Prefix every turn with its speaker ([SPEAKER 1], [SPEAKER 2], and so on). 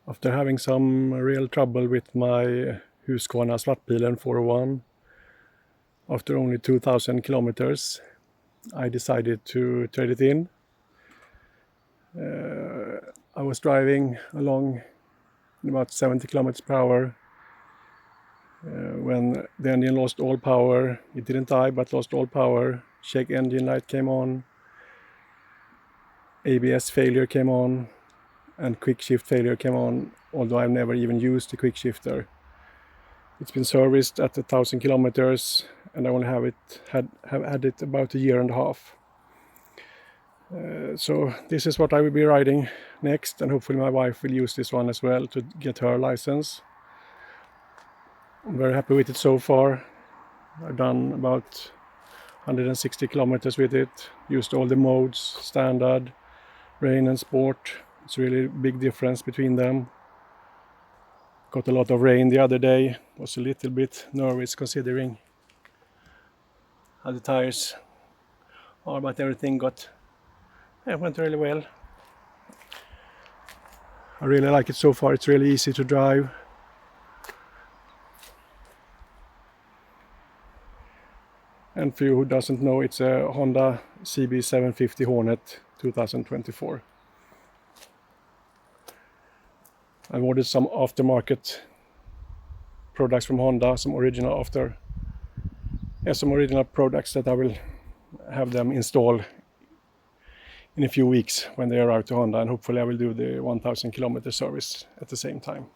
[SPEAKER 1] After having some real trouble with my Husqvarna Svartpilen 401, after only 2,000 kilometers, I decided to trade it in. I was driving along about 70 kilometers per hour when the engine lost all power. It didn't die, but lost all power. Check engine light came on, ABS failure came on, and quick shift failure came on, although I've never even used the quick shifter. It's been serviced at 1,000 kilometers, and I only have had it about a year and a half. So this is what I will be riding next, and hopefully my wife will use this one as well to get her license. I'm very happy with it so far. I've done about 160 kilometers with it, used all the modes, standard, rain and sport. It's really a big difference between them. Got a lot of rain the other day, was a little bit nervous considering how the tires are, but everything went really well. I really like it so far. It's really easy to drive. And for you who doesn't know, it's a Honda CB750 Hornet 2024. I've ordered some aftermarket products from Honda, some original products that I will have them install in a few weeks when they arrive to Honda, and hopefully I will do the 1,000 kilometer service at the same time.